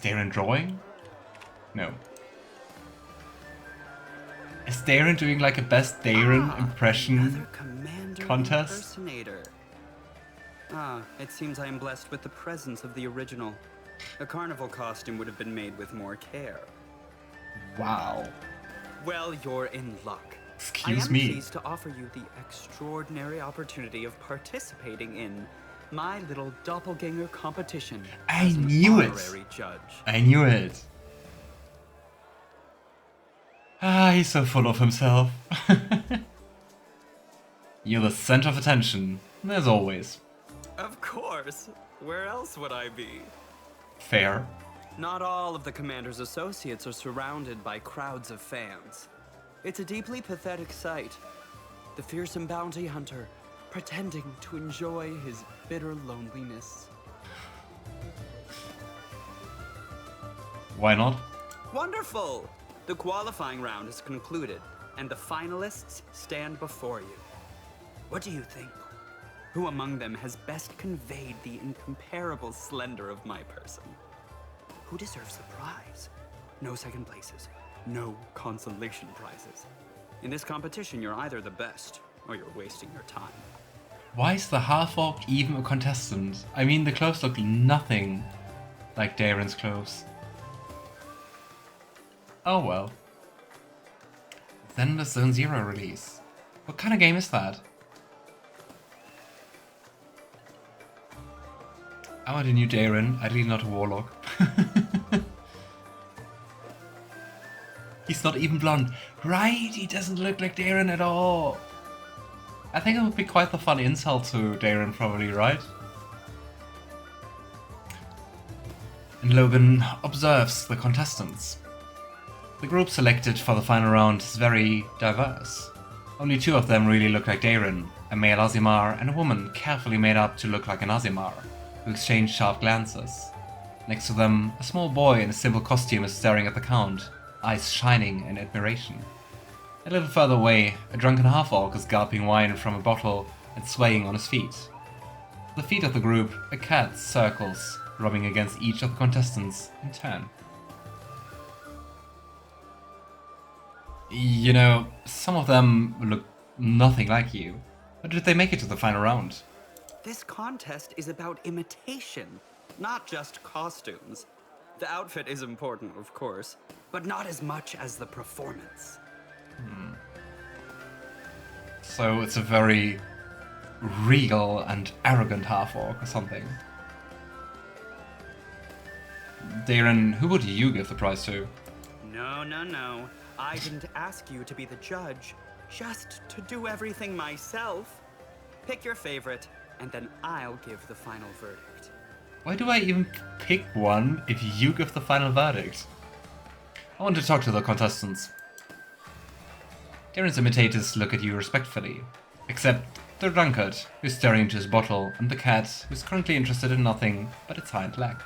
Daeren drawing? No. Is Daeren doing like a best Daeren impression contest? It seems I am blessed with the presence of the original. A carnival costume would have been made with more care. Wow. Well, you're in luck. Excuse me. I am pleased to offer you the extraordinary opportunity of participating in my little doppelganger competition. I knew it. Judge. I knew it. Ah, he's so full of himself. You're the center of attention, as always. Of course. Where else would I be? Fair. Not all of the commander's associates are surrounded by crowds of fans. It's a deeply pathetic sight. The fearsome bounty hunter pretending to enjoy his bitter loneliness. Why not? Wonderful! The qualifying round is concluded, and the finalists stand before you. What do you think? Who among them has best conveyed the incomparable splendor of my person? Who deserves the prize? No second places, no consolation prizes. In this competition, you're either the best, or you're wasting your time. Why is the half-orc even a contestant? I mean, the clothes look nothing like Daeren's clothes. Oh well. Then the Zone Zero release. What kind of game is that? I want a new Daeren, ideally not a warlock. He's not even blonde. Right, he doesn't look like Daeren at all. I think it would be quite the fun insult to Daeren probably, right? And Logan observes the contestants. The group selected for the final round is very diverse. Only two of them really look like Daeren, a male Aasimar and a woman carefully made up to look like an Aasimar, who exchange sharp glances. Next to them, a small boy in a simple costume is staring at the count, eyes shining in admiration. A little further away, a drunken half-orc is gulping wine from a bottle and swaying on his feet. At the feet of the group, a cat circles, rubbing against each of the contestants in turn. You know, some of them look nothing like you. But did they make it to the final round? This contest is about imitation, not just costumes. The outfit is important, of course, but not as much as the performance. So it's a very regal and arrogant half-orc or something. Daeren, who would you give the prize to? No. I didn't ask you to be the judge, just to do everything myself. Pick your favorite, and then I'll give the final verdict. Why do I even pick one if you give the final verdict? I want to talk to the contestants. Daeren's imitators look at you respectfully, except the drunkard, who's staring into his bottle, and the cat, who's currently interested in nothing but its hind leg.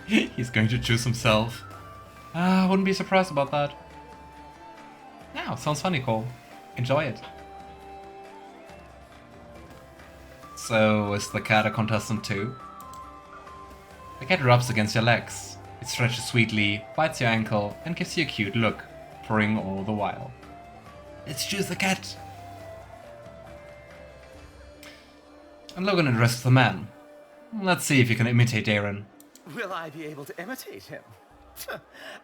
He's going to choose himself. I wouldn't be surprised about that. Yeah, sounds funny, Cole. Enjoy it. So, is the cat a contestant too? The cat rubs against your legs. It stretches sweetly, bites your ankle, and gives you a cute look, purring all the while. Let's choose the cat! And Logan addresses the man. Let's see if you can imitate Daeren. Will I be able to imitate him?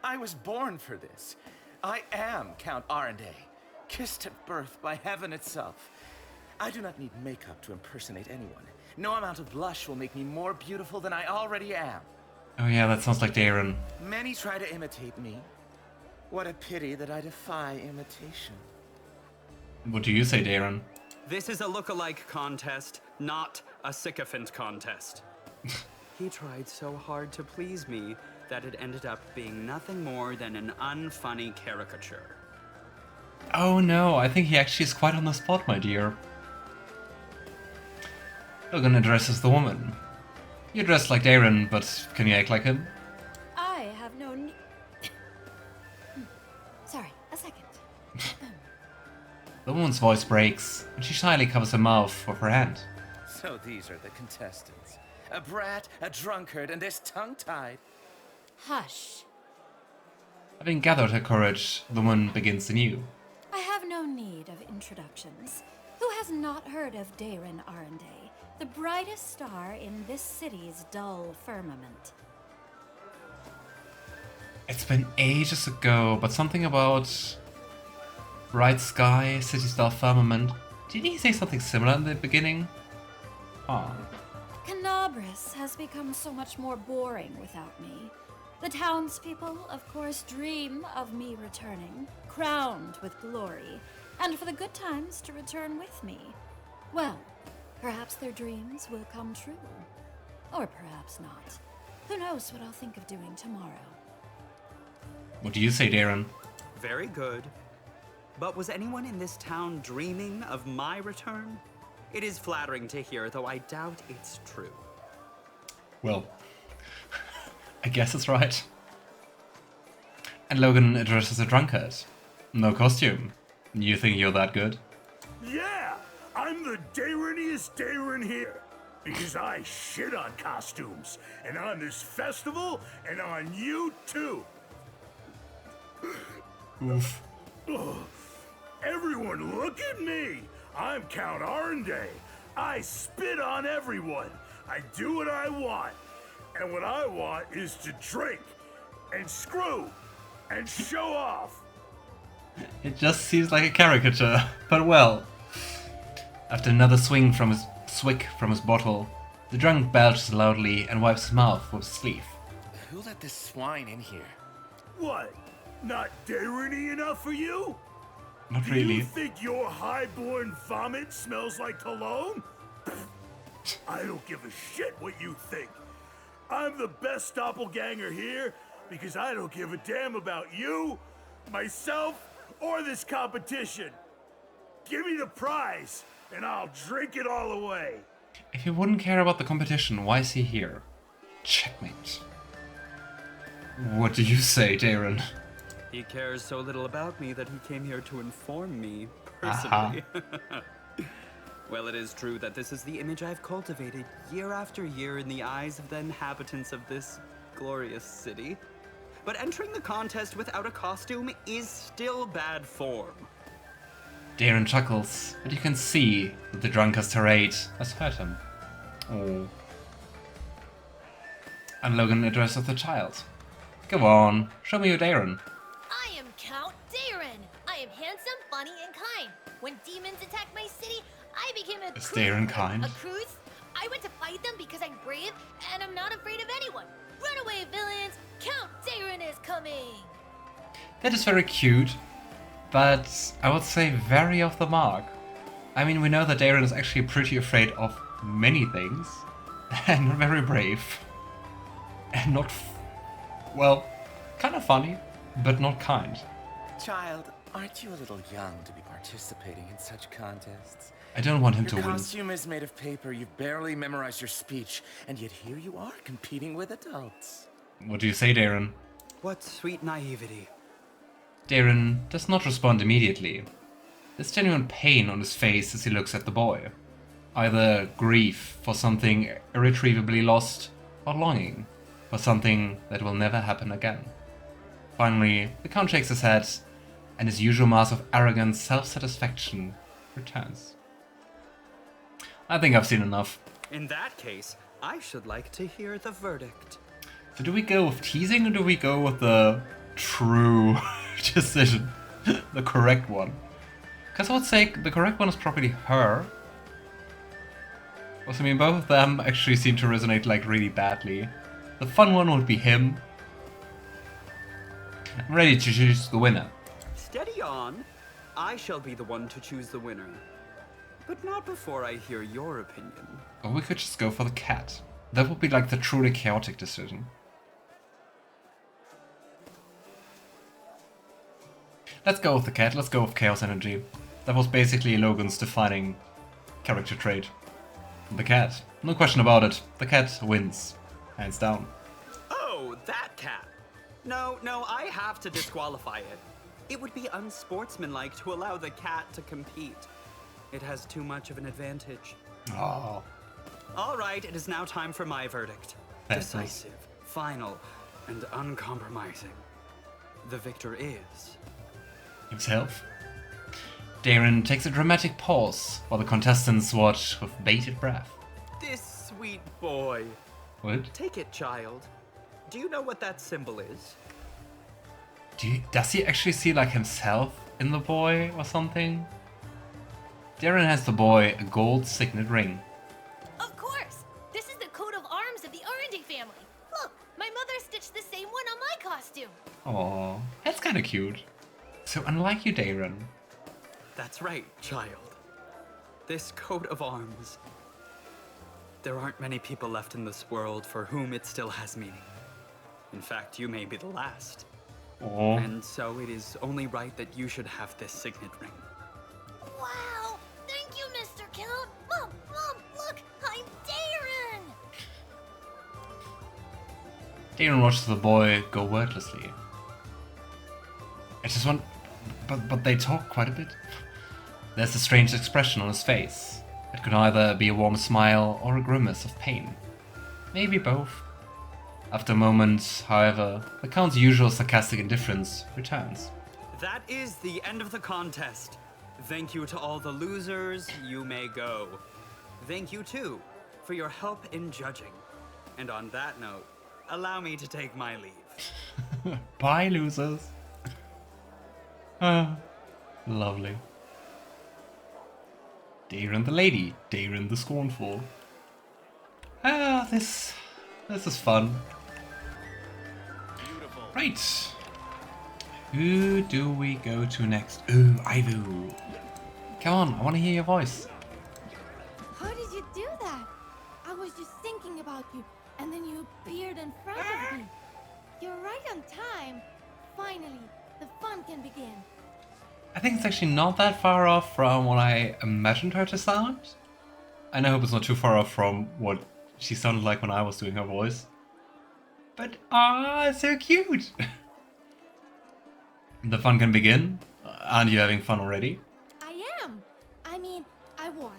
I was born for this. I am Count Arendae, kissed at birth by heaven itself. I do not need makeup to impersonate anyone. No amount of blush will make me more beautiful than I already am. Oh yeah, that sounds like Daeren. Many try to imitate me. What a pity that I defy imitation. What do you say, Daeren? This is a lookalike contest, not a sycophant contest. He tried so hard to please me that it ended up being nothing more than an unfunny caricature. Oh no, I think he actually is quite on the spot, my dear. Logan addresses the woman. You're dressed like Daeren, but can you act like him? I have no Sorry, a second. The woman's voice breaks, and she shyly covers her mouth with her hand. So these are the contestants. A brat, a drunkard, and this tongue-tied. Hush. Having gathered her courage, the woman begins anew. I have no need of introductions. Who has not heard of Daeren Arueshalae, the brightest star in this city's dull firmament? It's been ages ago, but something about bright sky, city-style firmament. Didn't he say something similar in the beginning? Oh. Kenabres has become so much more boring without me. The townspeople, of course, dream of me returning, crowned with glory, and for the good times to return with me. Well, perhaps their dreams will come true. Or perhaps not. Who knows what I'll think of doing tomorrow. What do you say, Daeren? Very good. But was anyone in this town dreaming of my return? It is flattering to hear, though I doubt it's true. Well, I guess it's right. And Logan addresses a drunkard. No costume. You think you're that good? Yeah, I'm the Daereniest Daeren here. Because I shit on costumes. And on this festival, and on you too. Oof. Ugh. Everyone look at me! I'm Count Arueshalae. I spit on everyone. I do what I want. And what I want is to drink, and screw, and show off. It just seems like a caricature, but well. After another swig from his bottle, the drunk belches loudly and wipes his mouth with his sleeve. Who let this swine in here? What? Not Daereny enough for you? Not Do really. you think your high-born vomit smells like cologne? I don't give a shit what you think. I'm the best doppelganger here because I don't give a damn about you, myself, or this competition. Give me the prize, and I'll drink it all away. If he wouldn't care about the competition, why is he here? Checkmate. What do you say, Daeren? He cares so little about me that he came here to inform me personally. Well, it is true that this is the image I've cultivated year after year in the eyes of the inhabitants of this glorious city. But entering the contest without a costume is still bad form. Daeren chuckles, but you can see that the drunkard's tirade has hurt him. Oh. And Logan addresses the child. Go on, show me your Daeren. I am Count Daeren. I am handsome, funny, and kind. When demons attacked my city, I became a Is Daeren kind? A Cruz? I went to fight them because I'm brave and I'm not afraid of anyone. Run away, villains! Count Daeren is coming! That is very cute, but I would say very off the mark. I mean, we know that Daeren is actually pretty afraid of many things, and not very brave. And not, well, kind of funny, but not kind. Child, aren't you a little young to be participating in such contests? I don't want him Your to win. costume is made of paper, you've barely memorized your speech, and yet here you are competing with adults. What do you say, Daeren? What sweet naivety. Daeren does not respond immediately. There's genuine pain on his face as he looks at the boy. Either grief for something irretrievably lost, or longing for something that will never happen again. Finally, the Count shakes his head, and his usual mask of arrogant self-satisfaction returns. I think I've seen enough. In that case, I should like to hear the verdict. So do we go with teasing or do we go with the true decision? The correct one? Because I would say the correct one is probably her. Because I mean, both of them actually seem to resonate like really badly. The fun one would be him. I'm ready to choose the winner. Steady on. I shall be the one to choose the winner. But not before I hear your opinion. Or we could just go for the cat. That would be like the truly chaotic decision. Let's go with the cat, let's go with Chaos Energy. That was basically Logan's defining character trait. The cat. No question about it. The cat wins. Hands down. Oh, that cat. No, I have to disqualify it. It would be unsportsmanlike to allow the cat to compete. It has too much of an advantage. Oh. All right, it is now time for my verdict. That's Decisive, final, and uncompromising. The victor is... himself. Daeren takes a dramatic pause while the contestants watch with bated breath. This sweet boy. What? Take it, child. Do you know what that symbol is? Does he actually see like himself in the boy or something? Daeren has the boy a gold signet ring. Of course! This is the coat of arms of the Iomedae family. Look, my mother stitched the same one on my costume. Aww, that's kinda cute. So unlike you, Daeren. That's right, child. This coat of arms. There aren't many people left in this world for whom it still has meaning. In fact, you may be the last. Aww. And so it is only right that you should have this signet ring. Wow! Thank you, Mr. Count! Mom, look! I'm Daeren! Daeren watches the boy go wordlessly. I just want... But they talk quite a bit. There's a strange expression on his face. It could either be a warm smile or a grimace of pain. Maybe both. After a moment, however, the Count's usual sarcastic indifference returns. That is the end of the contest. Thank you to all the losers. You may go. Thank you, too, for your help in judging. And on that note, allow me to take my leave. Bye, losers. Ah, lovely. Daeren the lady, Daeren the scornful. Ah, this is fun. Right. Who do we go to next? Ooh, Ivu. Come on, I want to hear your voice. How did you do that? I was just thinking about you, and then you appeared in front of me. You're right on time. Finally, the fun can begin. I think it's actually not that far off from what I imagined her to sound. And I hope it's not too far off from what she sounded like when I was doing her voice. But, so cute! The fun can begin. Aren't you having fun already? I am. I mean, I was.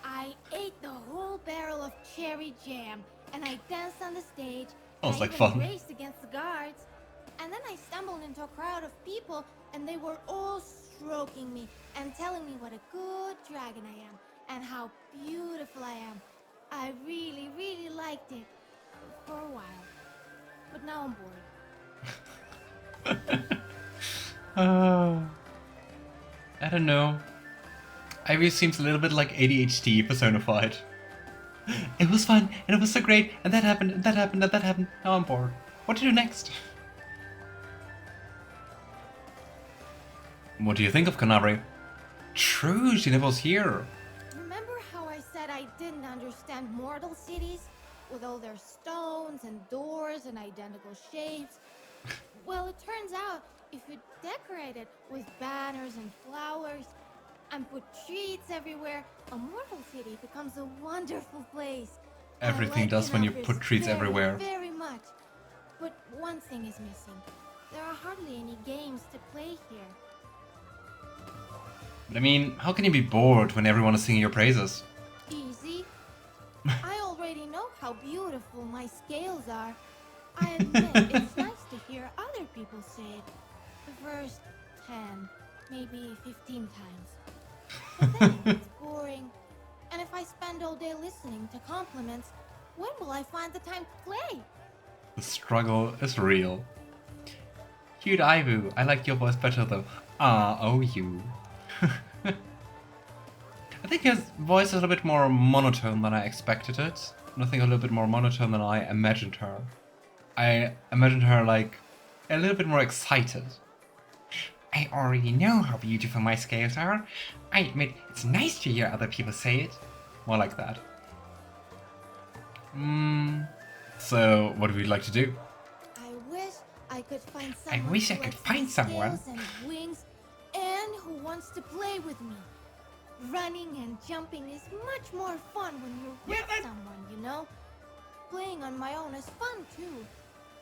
I ate the whole barrel of cherry jam, and I danced on the stage. Sounds I like even fun. raced against the guards. And then I stumbled into a crowd of people, and they were all stroking me and telling me what a good dragon I am and how beautiful I am. I really, really liked it for a while. But now I'm bored. I don't know. Ivy seems a little bit like ADHD personified. It was fun, and it was so great, and that happened, and that happened, and that happened. Now I'm bored. What to do next? What do you think of Kenabres? True, she never was here. Remember how I said I didn't understand mortal cities? With all their stones and doors and identical shapes? Well, it turns out if you decorate it with banners and flowers and put treats everywhere, a mortal city becomes a wonderful place. Everything I like does when you Kenabres put treats very, everywhere. Very much. But one thing is missing. There are hardly any games to play here. But I mean, how can you be bored when everyone is singing your praises? Easy. I already know how beautiful my scales are. I admit it's nice to hear other people say it. The first 10, maybe 15 times. But then it's boring. And if I spend all day listening to compliments, when will I find the time to play? The struggle is real. Cute Ivu, I like your voice better though. you. I think his voice is a little bit more monotone than I expected it. And I think a little bit more monotone than I imagined her. I imagined her like a little bit more excited. I already know how beautiful my scales are. I admit it's nice to hear other people say it. More like that. So what would you like to do? I wish I could find someone. I wish I who could likes find my someone. scales and wings, and who wants to play with me. Running and jumping is much more fun when you're with someone, you know? Playing on my own is fun too,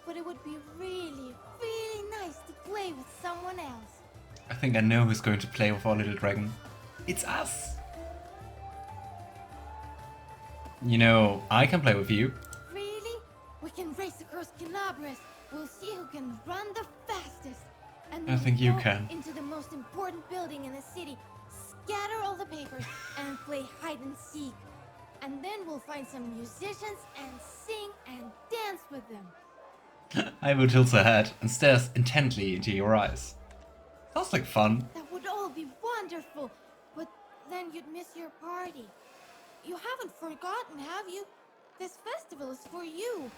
but it would be really, really nice to play with someone else. I think I know who's going to play with our little dragon. It's us! You know, I can play with you. Really? We can race across Kenabres. We'll see who can run the fastest. And I we'll think you go can. into the most important building in the city, scatter all the papers, and play hide and seek. And then we'll find some musicians and sing and dance with them. Ivo tilts her head and stares intently into your eyes. Sounds like fun. That would all be wonderful, but then you'd miss your party. You haven't forgotten, have you? This festival is for you.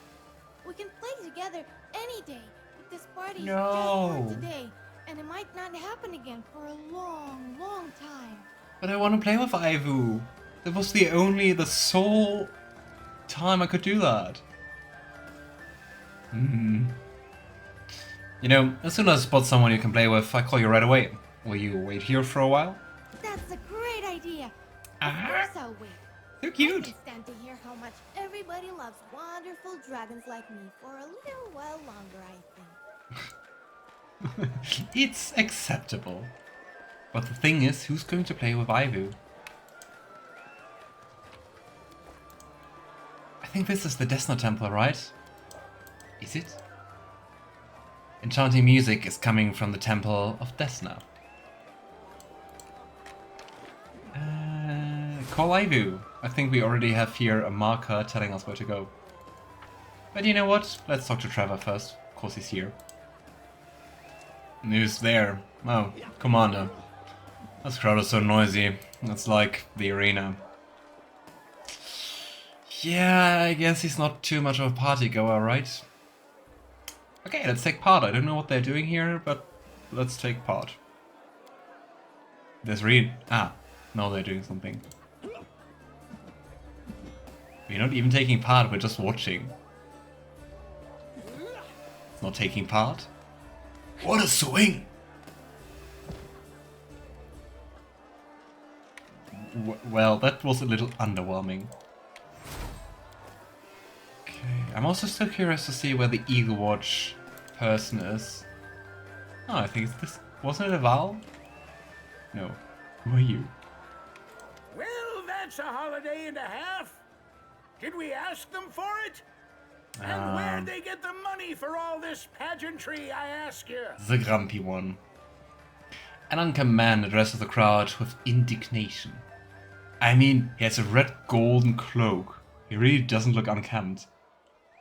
We can play together any day, but this party is No. just for today, and it might not happen again for a long, long time. But I want to play with Ivo. That was the sole time I could do that. You know, as soon as I spot someone you can play with, I call you right away. Will you wait here for a while? That's a great idea. Of Ah. course I'll wait. So I cute. can stand to hear how much everybody loves wonderful dragons like me for a little while longer, I think. It's acceptable. But the thing is, who's going to play with Ivo? I think this is the Desna Temple, right? Is it? Enchanting music is coming from the Temple of Desna. Call Ivo. I think we already have here a marker telling us where to go. But you know what? Let's talk to Trevor first. Of course he's here. And who's there? Oh, Commander. This crowd is so noisy. It's like the arena. Yeah, I guess he's not too much of a party goer, right? Okay, let's take part. I don't know what they're doing here, but let's take part. There's Reed. Ah, no, they're doing something. We're not even taking part, we're just watching. It's not taking part. What a swing! Well, that was a little underwhelming. Okay, I'm also still curious to see where the Eagle Watch person is. Oh, I think it's this. Wasn't it a Val? No. Who are you? Well, that's a holiday and a half. Did we ask them for it? And where'd they get the money for all this pageantry, I ask you? The grumpy one. An uncommon man addresses the crowd with indignation. I mean, he has a red golden cloak. He really doesn't look unkempt.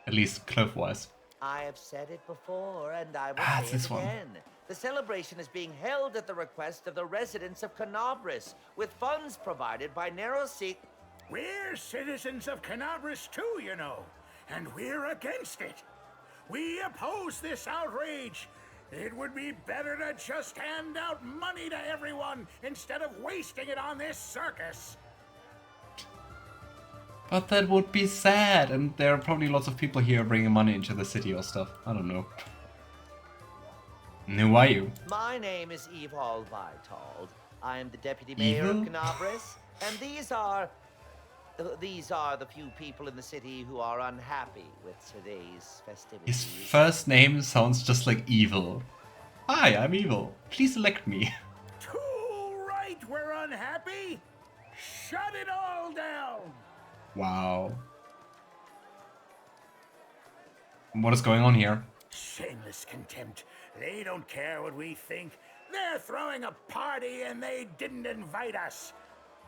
At least cloak-wise. I have said it before, and I will Ah, say this it one. again. The celebration is being held at the request of the residents of Kenabres, with funds provided by Narrowseek. We're citizens of Kenabres too, you know, and we're against it. We oppose this outrage. It would be better to just hand out money to everyone instead of wasting it on this circus. But that would be sad, and there are probably lots of people here bringing money into the city or stuff. I don't know. And who are you? My name is Evil Vitold. I am the deputy mayor of Evil? Kenabres, and these are the few people in the city who are unhappy with today's festivities. His first name sounds just like evil. Hi, I'm evil. Please elect me. Too right, we're unhappy. Shut it all down. Wow. What is going on here? Shameless contempt. They don't care what we think. They're throwing a party and they didn't invite us.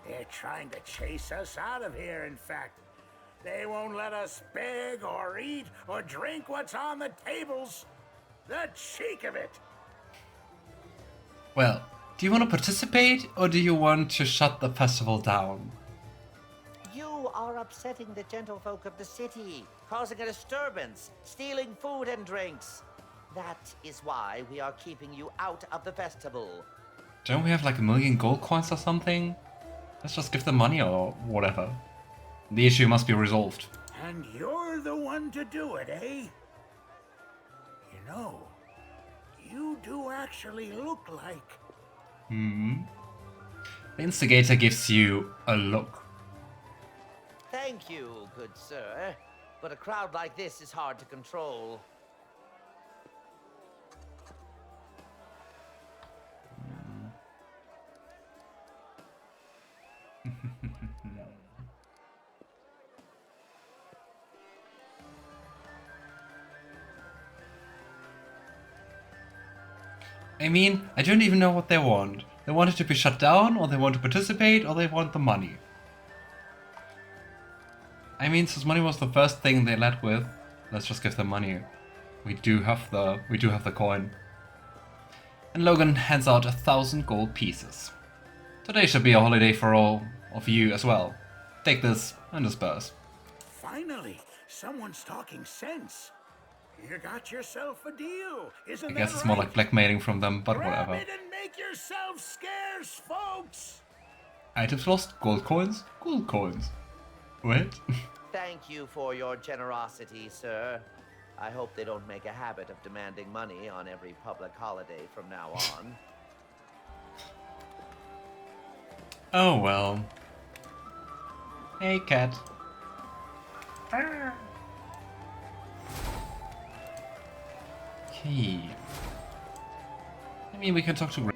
They're trying to chase us out of here, in fact. They won't let us beg or eat or drink what's on the tables. The cheek of it. Well, do you want to participate or do you want to shut the festival down? You are upsetting the gentlefolk of the city, causing a disturbance, stealing food and drinks. That is why we are keeping you out of the festival. Don't we have like 1 million gold coins or something? Let's just give them money or whatever. The issue must be resolved. And you're the one to do it, eh? You know, you do actually look like... The instigator gives you a look. Thank you, good sir. But a crowd like this is hard to control. I mean, I don't even know what they want. They want it to be shut down, or they want to participate, or they want the money. I mean, since money was the first thing they led with, let's just give them money. We do have the coin. And Logan hands out 1,000 gold pieces. Today should be a holiday for all of you as well. Take this and disperse. Finally, someone's talking sense. You got yourself a deal, isn't I that guess it's more right? like blackmailing from them, but Grab whatever. it and make yourself scarce, folks! Items lost? Gold coins? Gold coins. What? Thank you for your generosity, sir. I hope they don't make a habit of demanding money on every public holiday from now on. Oh well. Hey, cat. Okay. I mean, we can talk to